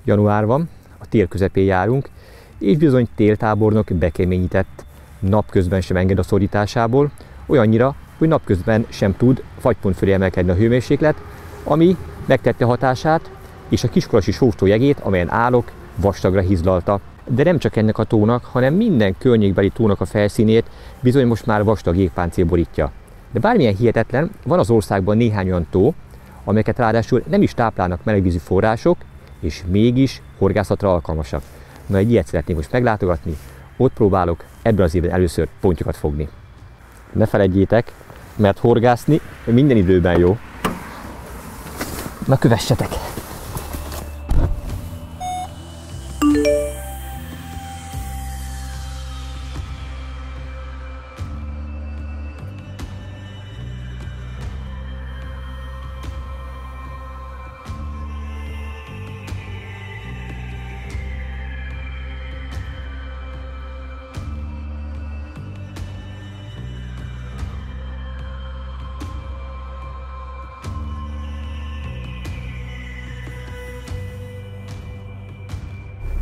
Január van, a tél közepén járunk, és bizony téltábornok bekeményített, napközben sem enged a szorításából, olyannyira, hogy napközben sem tud fagypont fölé emelkedni a hőmérséklet, ami megtette hatását, és a kiskolasi sóstójegét, amelyen állok, vastagra hizlalta. De nem csak ennek a tónak, hanem minden környékbeli tónak a felszínét bizony most már vastag jégpáncél borítja. De bármilyen hihetetlen, van az országban néhány olyan tó, amelyeket ráadásul nem is táplálnak melegvízű források, és mégis horgászatra alkalmasak. Na, egy ilyet szeretnék most meglátogatni, ott próbálok ebben az évben először pontyokat fogni. Ne feledjétek, mert horgászni minden időben jó. Na, kövessetek!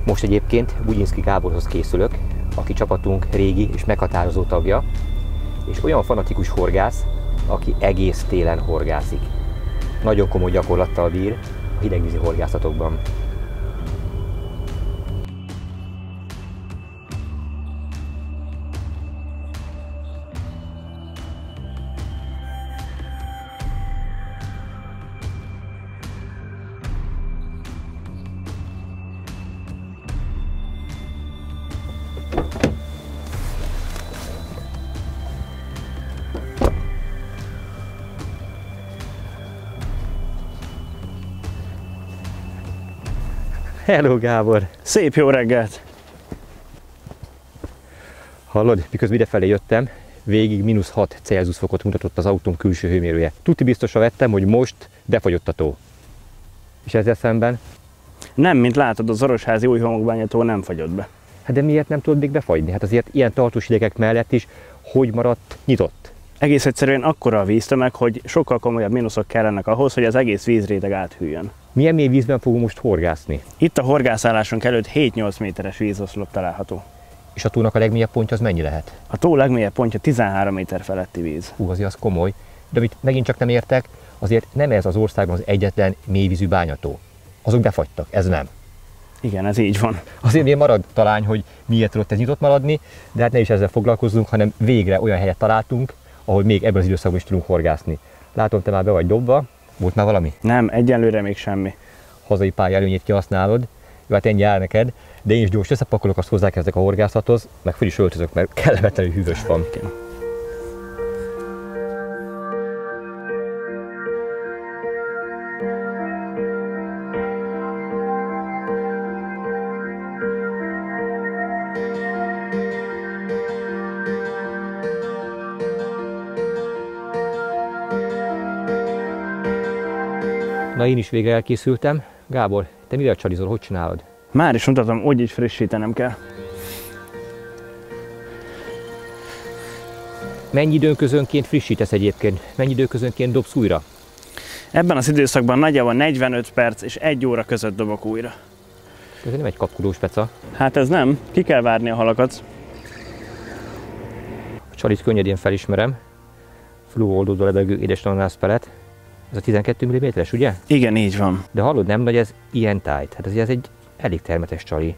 Most egyébként Bugyinszky Gáborhoz készülök, aki csapatunk régi és meghatározó tagja, és olyan fanatikus horgász, aki egész télen horgászik. Nagyon komoly gyakorlattal bír a hidegvízi horgászatokban. Hello, Gábor! Szép jó reggelt! Hallod, miközben idefelé jöttem, végig -6 Celsius fokot mutatott az autóm külső hőmérője. Tuti biztosra vettem, hogy most befagyott a tó. És ezzel szemben? Nem, mint látod, az Orosházi Újhomokbánya tó nem fagyott be. Hát de miért nem tudod még befagyni? Hát azért ilyen tartós idegek mellett is hogy maradt nyitott? Egész egyszerűen akkora a víztömeg, hogy sokkal komolyabb mínuszok kellenek ahhoz, hogy az egész vízréteg áthűljön. Milyen mély vízben fogunk most horgászni? Itt a horgászállásunk előtt 7-8 méteres vízoszlop található. És a tónak a legmélyebb pontja az mennyi lehet? A tó legmélyebb pontja 13 méter feletti víz. Hú, azért az komoly. De amit megint csak nem értek, azért nem ez az országban az egyetlen mélyvízű bányató. Azok befagytak, ez nem. Igen, ez így van. Azért még marad talán, hogy miért tudott ez nyitott maradni, de hát ne is ezzel foglalkozzunk, hanem végre olyan helyet találtunk, ahol még ebben az időszakban is tudunk horgászni. Látom, te már be vagy dobva. Volt már valami? Nem, egyenlőre még semmi. Hazai pálya előnyét kihasználod. Jó, hát ennyi áll neked, de én is gyors összepakolok, azt hozzákezdek a horgászathoz, meg fel is öltözök, mert kellemetlenül hűvös van. Na, én is végre elkészültem. Gábor, te mire csalizol, hogy csinálod? Már is mutatom, úgy is frissítenem kell. Mennyi időközönként frissítesz egyébként? Mennyi időközönként dobsz újra? Ebben az időszakban nagyjából 45 perc és 1 óra között dobok újra. Ez nem egy kapkodós peca. Hát ez nem, ki kell várni a halakat. A csalit könnyedén felismerem. Fluoroldódó lebegő édes ananászpelet. Ez a 12 mm-es, ugye? Igen, így van. De hallod, nem nagy ez ilyen tájt. Hát ez egy elég termetes csali.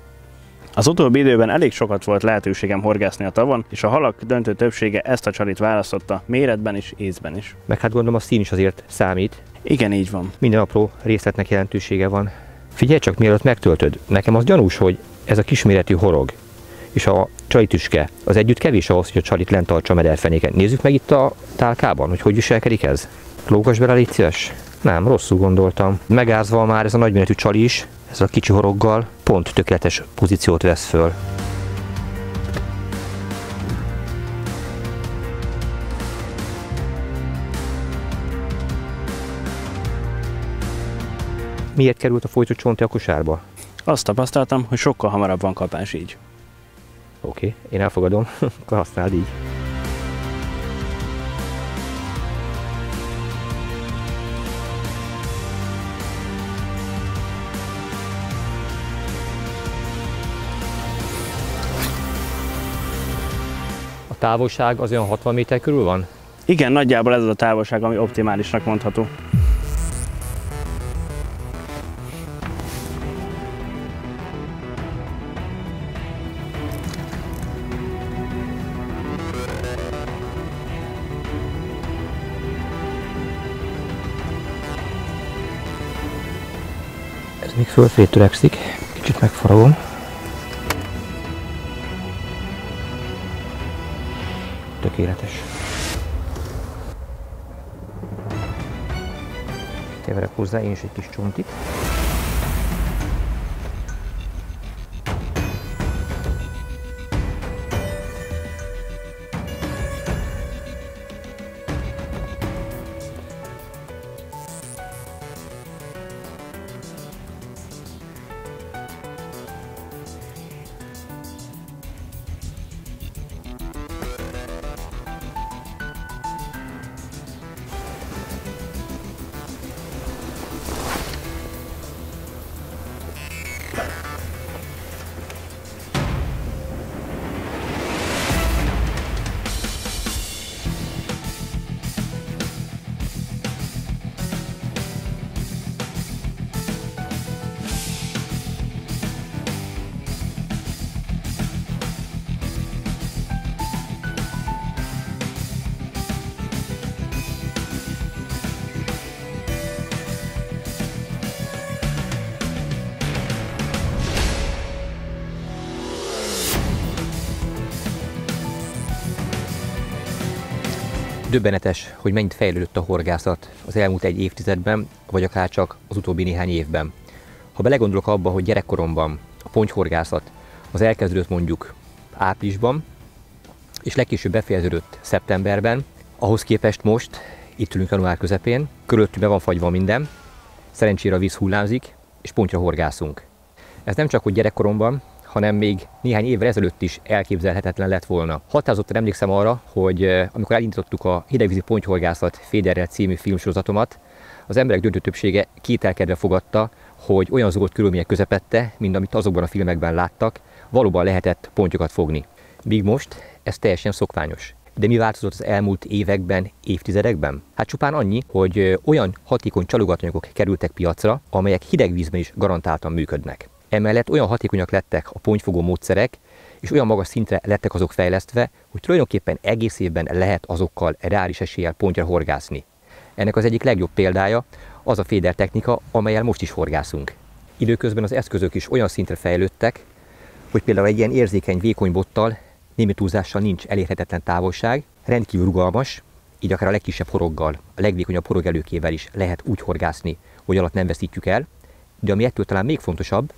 Az utóbbi időben elég sokat volt lehetőségem horgászni a tavon, és a halak döntő többsége ezt a csalit választotta, méretben is, ízben is. Meg hát gondolom a szín is azért számít. Igen, így van. Minden apró részletnek jelentősége van. Figyelj csak, mielőtt megtöltöd. Nekem az gyanús, hogy ez a kisméretű horog és a csalitüske az együtt kevés ahhoz, hogy a csalit lent tartsa a mederfenéken. Nézzük meg itt a tálkában, hogy viselkedik ez. Lógass bele, légy szíves. Nem, rosszul gondoltam. Megázva már ez a nagyméretű csali is, ez a kicsi horoggal pont tökéletes pozíciót vesz föl. Miért került a folytott csonti a kosárba? Azt tapasztaltam, hogy sokkal hamarabb van kapás így. Oké, én elfogadom, akkor használd így. távolság az olyan 60 méter körül van? Igen, nagyjából ez az a távolság, ami optimálisnak mondható. Ez még fölfelé törekszik, kicsit megfaragom. Tökéletes. Keverek hozzá én is egy kis csontit. Döbbenetes, hogy mennyit fejlődött a horgászat az elmúlt egy évtizedben, vagy akár csak az utóbbi néhány évben. Ha belegondolok abba, hogy gyerekkoromban a pontyhorgászat az elkezdődött mondjuk áprilisban, és legkésőbb befejeződött szeptemberben, ahhoz képest most, itt ülünk január közepén, körülöttünk be van fagyva minden, szerencsére a víz hullámzik, és pontyra horgászunk. Ez nem csak hogy gyerekkoromban, hanem még néhány évvel ezelőtt is elképzelhetetlen lett volna. Határozottan emlékszem arra, hogy amikor elindítottuk a Hidegvízi Pontyhorgászat Féderrel című filmsorozatomat, az emberek döntő többsége kételkedve fogadta, hogy olyan zöld körülmények közepette, mint amit azokban a filmekben láttak, valóban lehetett pontyokat fogni. Míg most ez teljesen szokványos. De mi változott az elmúlt években, évtizedekben? Hát csupán annyi, hogy olyan hatékony csalogatanyagok kerültek piacra, amelyek hideg vízben is garantáltan működnek. Emellett olyan hatékonyak lettek a pontyfogó módszerek, és olyan magas szintre lettek azok fejlesztve, hogy tulajdonképpen egész évben lehet azokkal reális eséllyel pontyra horgászni. Ennek az egyik legjobb példája az a féder technika, amellyel most is horgászunk. Időközben az eszközök is olyan szintre fejlődtek, hogy például egy ilyen érzékeny, vékony bottal némi túlzással nincs elérhetetlen távolság, rendkívül rugalmas, így akár a legkisebb horoggal, a legvékonyabb horogelőkével is lehet úgy horgászni, hogy alatt nem veszítjük el, de ami ettől talán még fontosabb,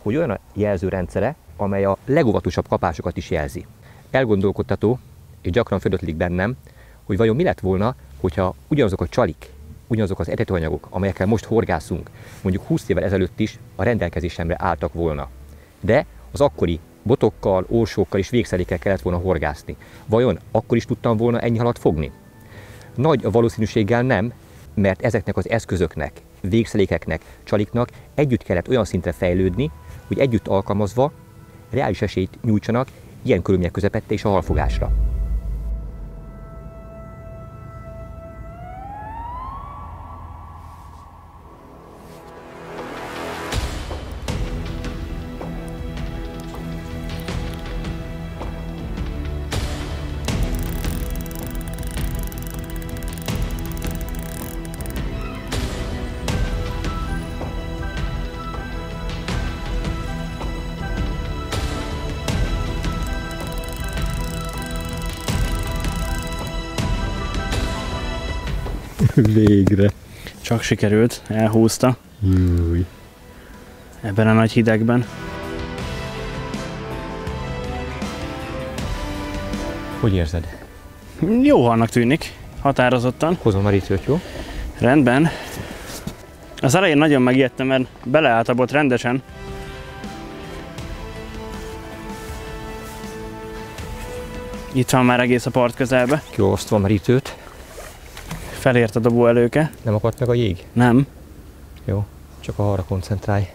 hogy olyan a jelzőrendszere, amely a legóvatosabb kapásokat is jelzi. Elgondolkodtató, és gyakran fölötlik bennem, hogy vajon mi lett volna, hogyha ugyanazok a csalik, ugyanazok az etetőanyagok, amelyekkel most horgászunk, mondjuk 20 évvel ezelőtt is a rendelkezésemre álltak volna. De az akkori botokkal, orsókkal és végszerékkel kellett volna horgászni. Vajon akkor is tudtam volna ennyi halat fogni? Nagy a valószínűséggel nem, mert ezeknek az eszközöknek, végszerékeknek, csaliknak együtt kellett olyan szintre fejlődni, hogy együtt alkalmazva reális esélyt nyújtsanak ilyen körülmények közepette és a halfogásra. Végre. Csak sikerült, elhúzta. Júj. Ebben a nagy hidegben. Hogy érzed? Jó halnak tűnik, határozottan. Hozom merítőt, jó? Rendben. Az elején nagyon megijedtem, mert beleállt a bot rendesen. Itt van már egész a part közelbe. Kiolvasztom a merítőt. Felért a dobó előke. Nem akadt meg a jég? Nem. Jó, csak arra koncentrálj.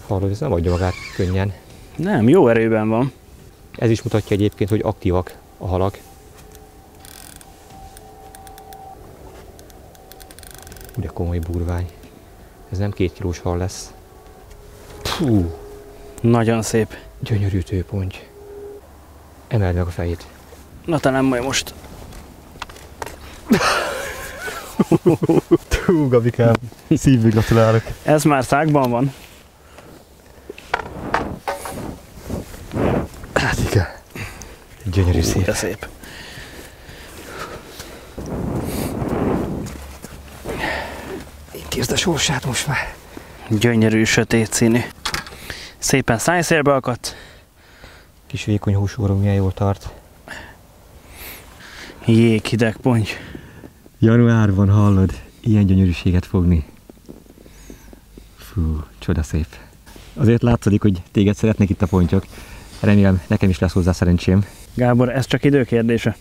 Hallod, ez nem adja magát könnyen. Nem, jó erőben van. Ez is mutatja egyébként, hogy aktívak a halak. De komoly burvány. Ez nem 2 kilós hal lesz. Puh. Nagyon szép. Gyönyörű tőponty. Emeld meg a fejét. Na talán majd most. Hú, Gabikám, szívből gratulálok. Ez már szágban van. Hát igen. Gyönyörű szép. De szép. Intézd a sorsát most már. Gyönyörű, sötét színű. Szépen szájszélbe akadt. Kis vékony húsóra milyen jól tart. Jéghideg ponty. Januárban hallod, ilyen gyönyörűséget fogni. Fú, csodaszép. Azért látszik, hogy téged szeretnek itt a pontyok. Remélem, nekem is lesz hozzá szerencsém. Gábor, ez csak idő kérdése.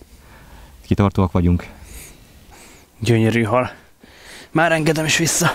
Kitartóak vagyunk. Gyönyörű hal. Már engedem is vissza.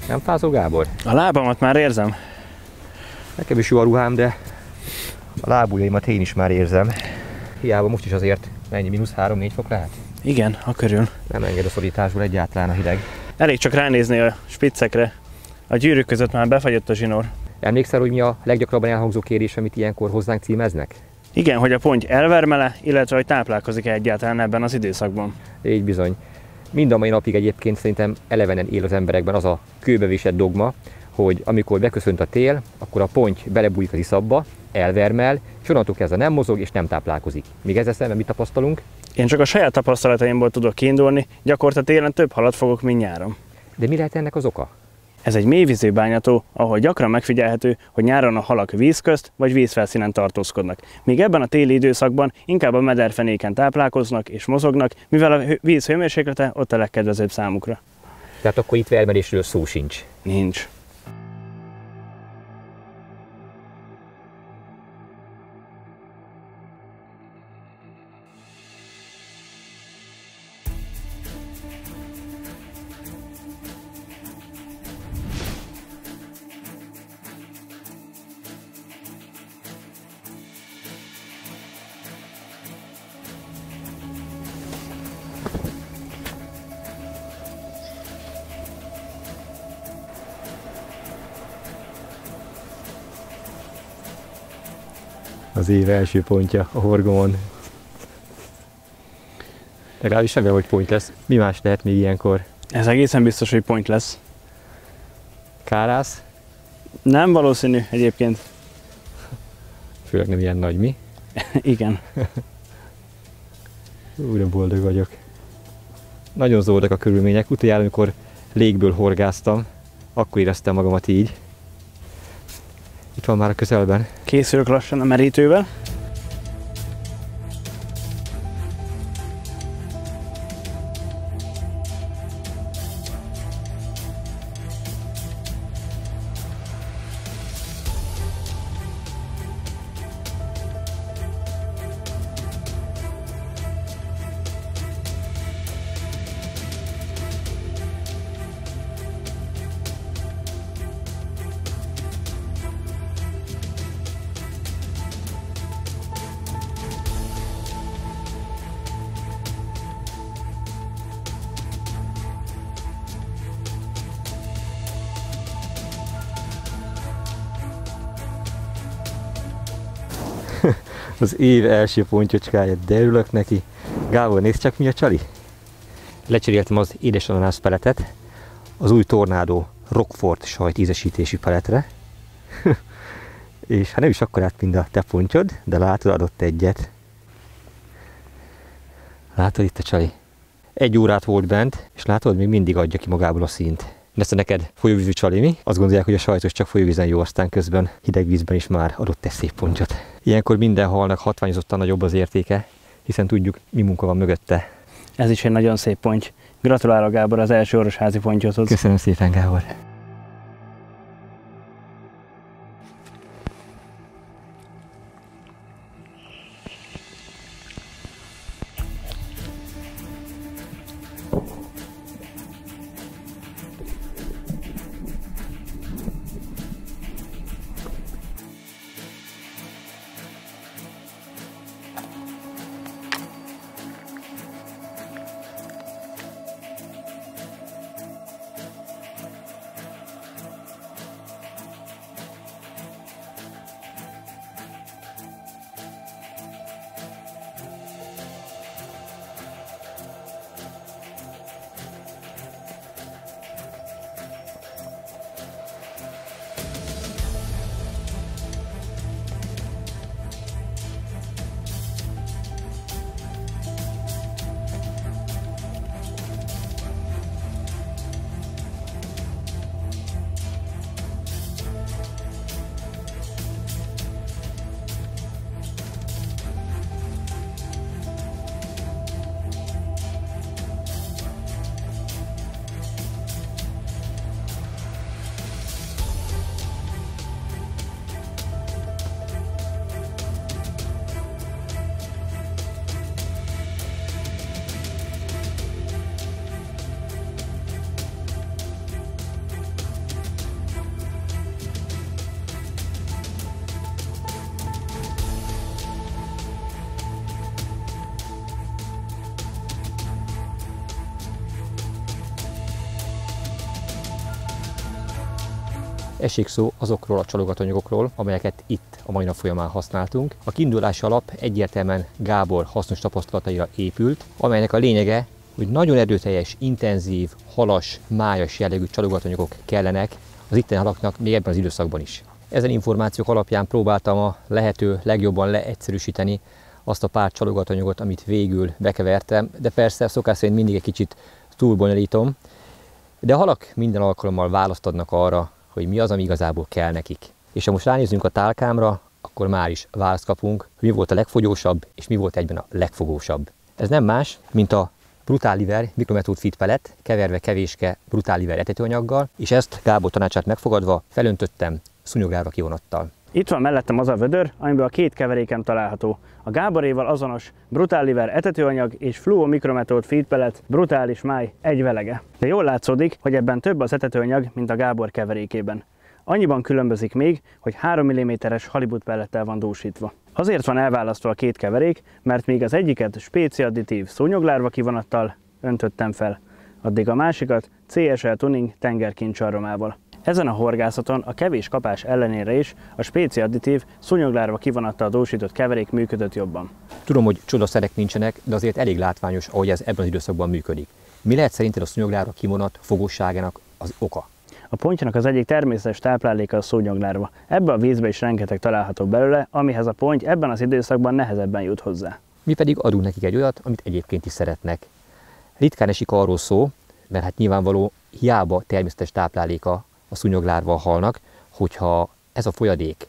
Nem fázol, Gábor? A lábamat már érzem. Nekem is jó a ruhám, de a lábujjaimat én is már érzem. Hiába most is azért mennyi, -3-4 fok lehet? Igen, a körül. Nem enged a szorításból egyáltalán a hideg. Elég csak ránézni a spiccekre. A gyűrűk között már befagyott a zsinór. Emlékszel, hogy mi a leggyakrabban elhangzó kérés, amit ilyenkor hozzánk címeznek? Igen, hogy a ponty elvermele, illetve hogy táplálkozik-e egyáltalán ebben az időszakban. Így bizony. Mind a mai napig egyébként szerintem elevenen él az emberekben az a kőbevésett dogma, hogy amikor beköszönt a tél, akkor a ponty belebújik az iszapba, elvermel, és onnantól kezdve nem mozog és nem táplálkozik. Míg ezzel szemben mit tapasztalunk? Én csak a saját tapasztalataimból tudok kiindulni, gyakorta télen több halat fogok, mint nyáron. De mi lehet ennek az oka? Ez egy mélyvízű bányató, ahol gyakran megfigyelhető, hogy nyáron a halak víz közt vagy vízfelszínen tartózkodnak. Míg ebben a téli időszakban inkább a mederfenéken táplálkoznak és mozognak, mivel a víz hőmérséklete ott a legkedvezőbb számukra. Tehát akkor itt vermelésről szó sincs. Nincs. Az év első pontja a horgomon. Legalábbis semmi, hogy ponty lesz. Mi más lehet még ilyenkor? Ez egészen biztos, hogy ponty lesz. Kárász? Nem valószínű egyébként. Főleg nem ilyen nagy, mi? Igen. De boldog vagyok. Nagyon zoldak a körülmények. Utoljára, amikor légből horgáztam, akkor éreztem magamat így. Itt van már a közelben. Készülök lassan a merítővel. Az év első pontyocskája, de örülök neki. Gábor, nézd csak mi a csali. Lecseréltem az édes ananász peletet az új Tornado Roquefort sajt ízesítésű peletre. És hát nem is akkorát, mint a te pontyod, de látod, adott egyet. Látod itt a csali? 1 órát volt bent, és látod, még mindig adja ki magából a színt. Ezt neked folyóvízű csali, mi? Azt gondolják, hogy a sajtos csak folyóvízen jó, aztán közben hideg vízben is már adott egy szép pontyot. Ilyenkor minden halnak hatványozottan nagyobb az értéke, hiszen tudjuk, mi munka van mögötte. Ez is egy nagyon szép ponty. Gratulálok, Gábor, az első orosházi pontyodhoz. Köszönöm szépen, Gábor. Esik szó azokról a csalogatanyagokról, amelyeket itt a mai nap folyamán használtunk. A kiindulási alap egyértelműen Gábor hasznos tapasztalataira épült, amelynek a lényege, hogy nagyon erőteljes, intenzív, halas, májas jellegű csalogatanyagok kellenek az itteni halaknak még ebben az időszakban is. Ezen információk alapján próbáltam a lehető legjobban leegyszerűsíteni azt a pár csalogatanyagot, amit végül bekevertem, de persze szokás szerint mindig egy kicsit túlbonyolítom, de a halak minden alkalommal választ adnak arra, hogy mi az, ami igazából kell nekik. És ha most ránézzünk a tálkámra, akkor már is választ kapunk, hogy mi volt a legfogyósabb, és mi volt egyben a legfogósabb. Ez nem más, mint a Brutaliver Micrometode Feed Pellet, keverve kevéske Brutaliver etetőanyaggal, és ezt Gábor tanácsát megfogadva felöntöttem szúnyoglárva kivonattal. Itt van mellettem az a vödör, amiben a 2 keverékem található. A Gáboréval azonos Brutaliver etetőanyag és Fluo Micrometode Feed Pellet brutális máj egy velege. De jól látszódik, hogy ebben több az etetőanyag, mint a Gábor keverékében. Annyiban különbözik még, hogy 3 mm-es halibut pellettel van dúsítva. Azért van elválasztva a 2 keverék, mert még az egyiket spéciadditív szúnyoglárva kivonattal öntöttem fel, addig a másikat CSL Tuning tengerkincsarromával. Ezen a horgászaton a kevés kapás ellenére is a spéciadditív szúnyoglárva kivonattal dúsított keverék működött jobban. Tudom, hogy csodaszerek nincsenek, de azért elég látványos, ahogy ez ebben az időszakban működik. Mi lehet szerinted a szúnyoglárva kivonat fogósságának az oka? A pontynak az egyik természetes tápláléka a szúnyoglárva. Ebbe a vízbe is rengeteg található belőle, amihez a ponty ebben az időszakban nehezebben jut hozzá. Mi pedig adunk nekik egy olyat, amit egyébként is szeretnek. Ritkán esik arról szó, mert hát nyilvánvaló hiába természetes tápláléka a szúnyoglárva a halnak, hogyha ez a folyadék,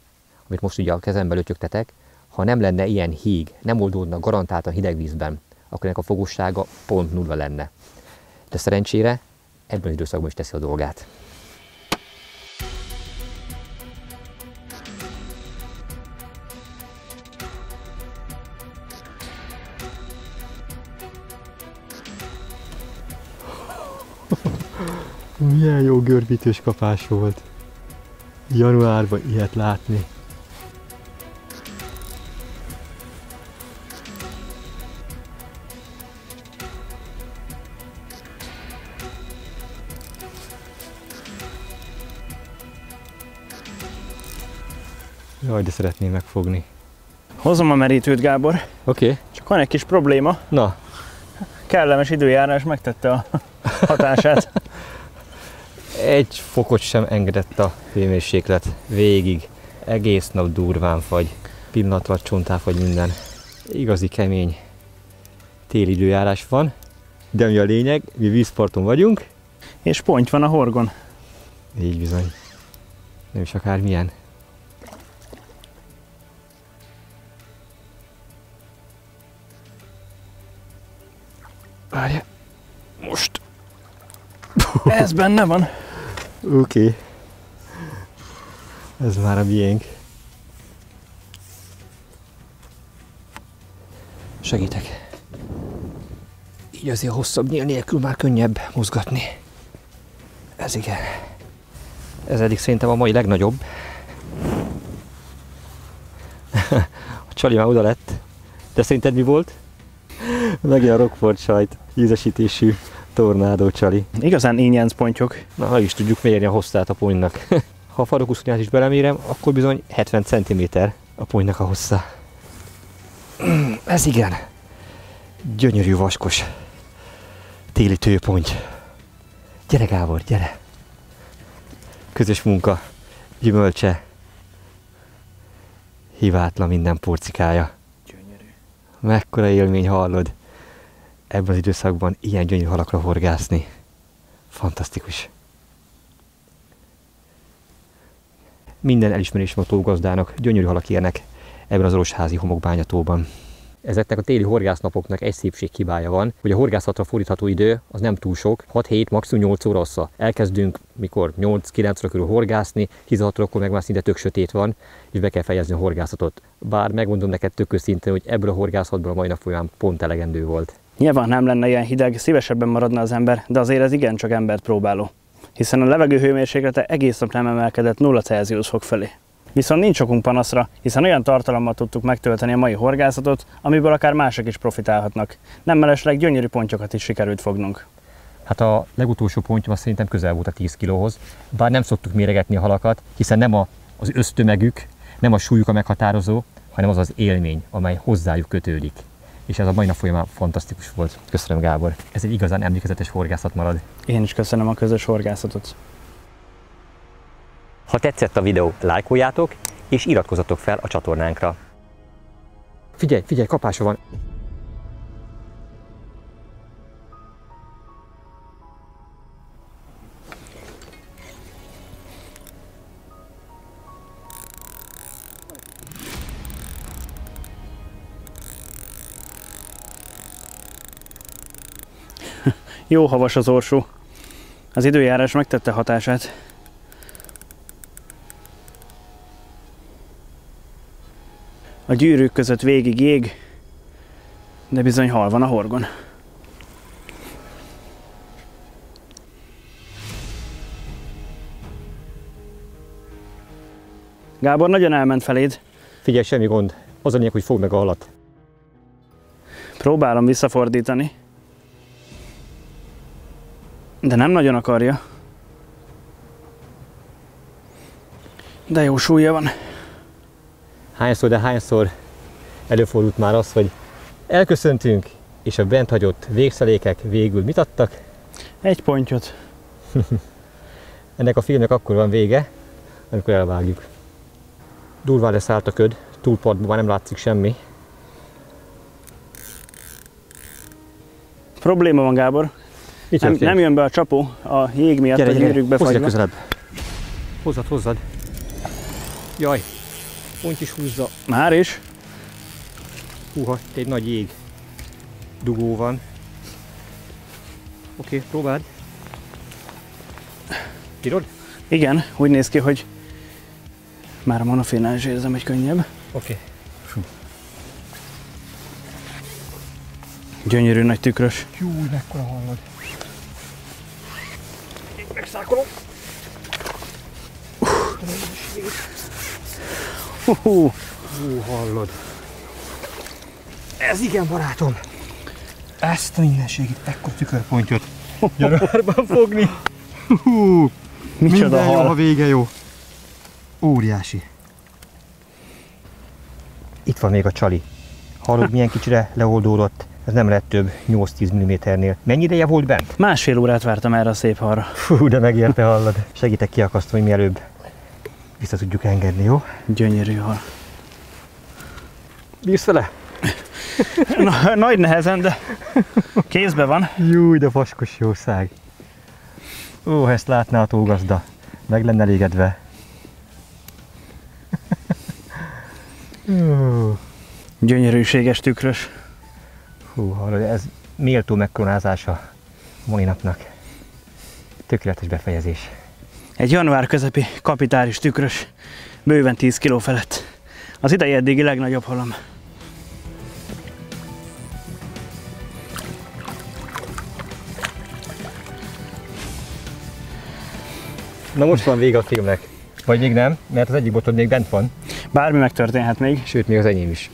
amit most ugye a kezembe lötyögtetek, ha nem lenne ilyen híg, nem oldódna garantáltan hideg vízben, akkor ennek a fogossága pont nulla lenne. De szerencsére ebben az időszakban is teszi a dolgát. Milyen jó görbítős kapás volt. Januárban ilyet látni. Jaj, de szeretném megfogni. Hozom a merítőt, Gábor. Oké. Csak van egy kis probléma. Na. Kellemes időjárás megtette a hatását. 1 fokot sem engedett a hőmérséklet végig. Egész nap durván fagy. Pillanat alatt csontáfagy minden. Igazi kemény téli időjárás van. De mi a lényeg? Mi vízparton vagyunk. És ponty van a horgon. Így bizony. Nem is akármilyen. Várja. Most. Ez benne van. Oké. Ez már a miénk. Segítek. Így azért hosszabb nyíl nélkül már könnyebb mozgatni. Ez igen. Ez eddig szerintem a mai legnagyobb. A csali már oda lett. De szerinted mi volt? Megint a Rockford sajt ízesítésű tornádó csali. Igazán ínyenc pontyok. Na, meg is tudjuk mérni a hosszát a ponynak. Ha a farokúszonyát is belemérem, akkor bizony 70 cm a ponynak a hossza. Ez igen. Gyönyörű vaskos téli tőponty. Gyere Gábor, gyere! Közös munka, gyümölcse, hibátlan minden porcikája. Gyönyörű. Mekkora élmény, hallod? Ebben az időszakban ilyen gyönyörű halakra horgászni. Fantasztikus. Minden elismerés van a tógazdának, gyönyörű halak élnek ebben az orosházi homokbányatóban. Ezeknek a téli horgásznapoknak egy szépség hibája van, hogy a horgászatra fordítható idő az nem túl sok, 6-7, maximum 8 óra hossza. Elkezdünk mikor 8-9 óra körül horgászni, 16 órakor meg már szinte tök sötét van, és be kell fejezni a horgászatot. Bár megmondom neked tök őszintén, hogy ebből a horgászatból a mai nap folyamán pont elegendő volt. Nyilván nem lenne ilyen hideg, szívesebben maradna az ember, de azért ez igencsak embert próbáló. Hiszen a levegő hőmérséklete egész nap nem emelkedett 0 Celsius fok felé. Viszont nincs okunk panaszra, hiszen olyan tartalommal tudtuk megtölteni a mai horgászatot, amiből akár mások is profitálhatnak. Nem mellesleg gyönyörű pontyokat is sikerült fognunk. Hát a legutolsó pontyom szerintem közel volt a 10 kilóhoz, bár nem szoktuk méregetni a halakat, hiszen nem az össztömegük, nem a súlyuk a meghatározó, hanem az az élmény, amely hozzájuk kötődik. És ez a mai nap folyamán fantasztikus volt. Köszönöm, Gábor. Ez egy igazán emlékezetes horgászat marad. Én is köszönöm a közös horgászatot. Ha tetszett a videó, lájkoljátok és iratkozzatok fel a csatornánkra. Figyelj, figyelj, kapása van! Jó havas az orsó. Az időjárás megtette hatását. A gyűrűk között végig jég, de bizony hal van a horgon. Gábor nagyon elment feléd. Figyelj, semmi gond. Az a lényeg, hogy fogd meg a halat. Próbálom visszafordítani. De nem nagyon akarja. De jó súlya van. Hányszor előfordult már az, hogy elköszöntünk, és a bent hagyott végszelékek végül mit adtak? Egy pontyot. Ennek a filmnek akkor van vége, amikor elvágjuk. Durván leszállt a köd, túlpartban már nem látszik semmi. Probléma van, Gábor. Nem jön be a csapó a jég miatt, a gyűrűk befagyva. Hozzad közelebb. Hozzad. Jaj, ponty is húzza. Már is? Húha, itt egy nagy jég dugó van. Oké, próbáld. Bírod? Igen, úgy néz ki, hogy már a monofénnál is érzem, hogy könnyebb. Oké. Gyönyörű nagy tükrös. Júj, mekkora hallod. Megszákolom. Hallod. Ez igen, barátom. Ezt a mindenségét, ekkor tükörpontyot. Gyarárban fogni. Micsoda hal. Jó, a vége jó. Óriási. Itt van még a csali. Hallod, milyen kicsire leoldódott? Ez nem lett több 8-10 mm-nél. Mennyi ideje volt bent? Másfél órát vártam erre a szép halra. Fú, de megérte, hallod. Segítek kiakasztani, hogy mielőbb vissza tudjuk engedni, jó? Gyönyörű hal. Bírsz vele? Nagy nehezen, de kézbe van. Júj, de vaskos jószág. Ó, ezt látná a tógazda. Meg lenne elégedve. Gyönyörűséges tükrös. Hú, hallod, ez méltó megkoronázása mai napnak. Tökéletes befejezés. Egy január közepi kapitális tükrös, bőven 10 kg felett. Az idei eddigi legnagyobb halam. Na most van vége a filmnek. Vagy még nem, mert az egyik botod még bent van. Bármi megtörténhet még. Sőt, még az enyém is.